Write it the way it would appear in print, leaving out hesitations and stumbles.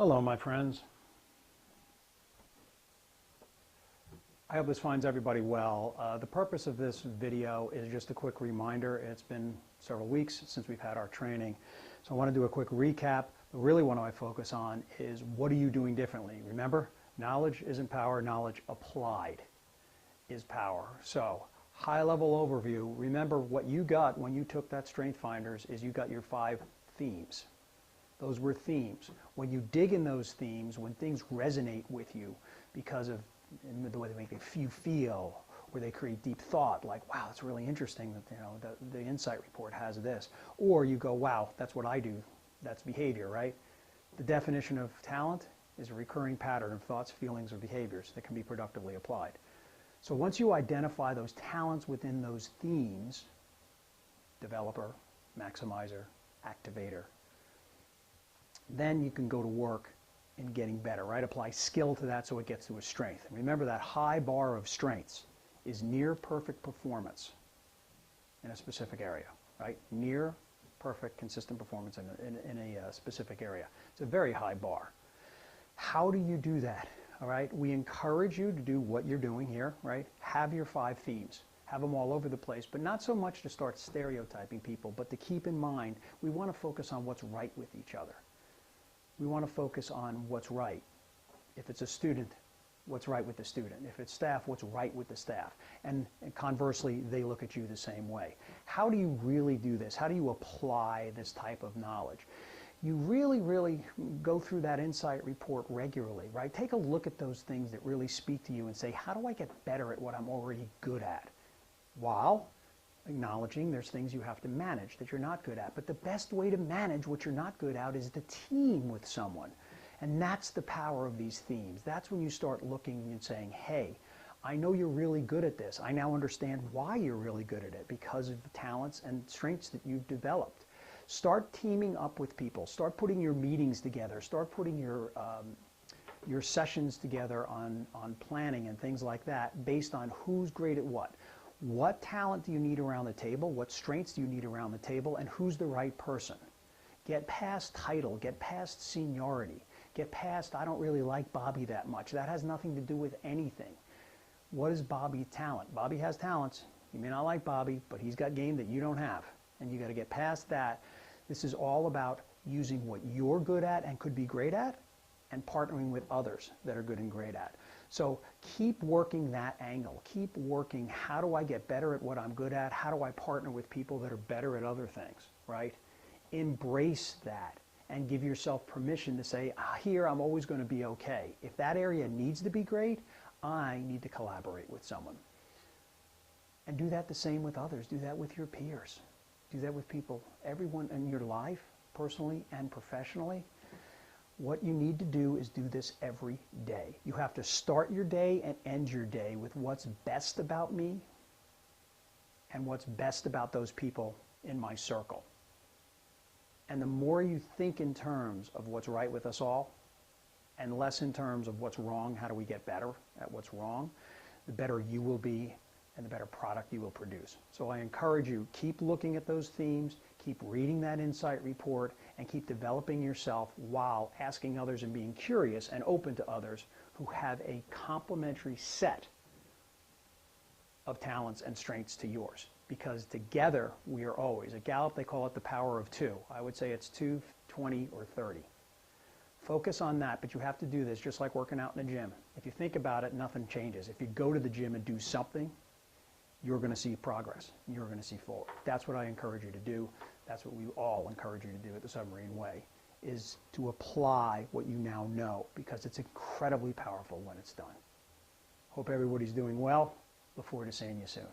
Hello, my friends. I hope this finds everybody well. The purpose of this video is just a quick reminder. It's been several weeks since we've had our training, so I want to do a quick recap. But really what I focus on is what are you doing differently? Remember, knowledge isn't power, knowledge applied is power. So, high-level overview, remember what you got when you took that Strength Finders is you got your 5 themes. Those were themes. When you dig in those themes, when things resonate with you because of the way they make you feel, or they create deep thought, like, wow, it's really interesting that the insight report has this. Or you go, wow, that's what I do. That's behavior, right? The definition of talent is a recurring pattern of thoughts, feelings, or behaviors that can be productively applied. So once you identify those talents within those themes, developer, maximizer, activator, then you can go to work in getting better, right? Apply skill to that so it gets to a strength. And remember that high bar of strengths is near perfect performance in a specific area, right? Near perfect, consistent performance in a specific area. It's a very high bar. How do you do that? All right, we encourage you to do what you're doing here, right? Have your 5 themes. Have them all over the place, but not so much to start stereotyping people, but to keep in mind, we want to focus on what's right with each other. We want to focus on what's right. If it's a student, what's right with the student. If it's staff, what's right with the staff. And conversely, they look at you the same way. How do you really do this? How do you apply this type of knowledge? You really go through that insight report regularly, right? Take a look at those things that really speak to you and say, how do I get better at what I'm already good at? While acknowledging there's things you have to manage that you're not good at. But the best way to manage what you're not good at is the team with someone. And that's the power of these themes. That's when you start looking and saying, hey, I know you're really good at this. I now understand why you're really good at it because of the talents and strengths that you've developed. Start teaming up with people. Start putting your meetings together. Start putting your sessions together on planning and things like that based on who's great at what. What talent do you need around the table? What strengths do you need around the table? And who's the right person? Get past title. Get past seniority. Get past, I don't really like Bobby that much. That has nothing to do with anything. What is Bobby's talent? Bobby has talents. You may not like Bobby, but he's got game that you don't have. And you got to get past that. This is all about using what you're good at and could be great at and partnering with others that are good and great at. So keep working that angle. Keep working, how do I get better at what I'm good at? How do I partner with people that are better at other things, right? Embrace that and give yourself permission to say, here I'm always going to be okay. If that area needs to be great, I need to collaborate with someone. And do that the same with others. Do that with your peers. Do that with people, everyone in your life, personally and professionally. What you need to do is do this every day. You have to start your day and end your day with what's best about me and what's best about those people in my circle. And the more you think in terms of what's right with us all and less in terms of what's wrong, how do we get better at what's wrong, the better you will be and the better product you will produce. So I encourage you, keep looking at those themes, keep reading that insight report, and keep developing yourself while asking others and being curious and open to others who have a complementary set of talents and strengths to yours. Because together we are always, at Gallup they call it the power of 2. I would say it's 2, 20, or 30. Focus on that, but you have to do this just like working out in the gym. If you think about it, nothing changes. If you go to the gym and do something, you're going to see progress. You're going to see forward. That's what I encourage you to do. That's what we all encourage you to do at the Submarine Way, is to apply what you now know, because it's incredibly powerful when it's done. Hope everybody's doing well. Look forward to seeing you soon.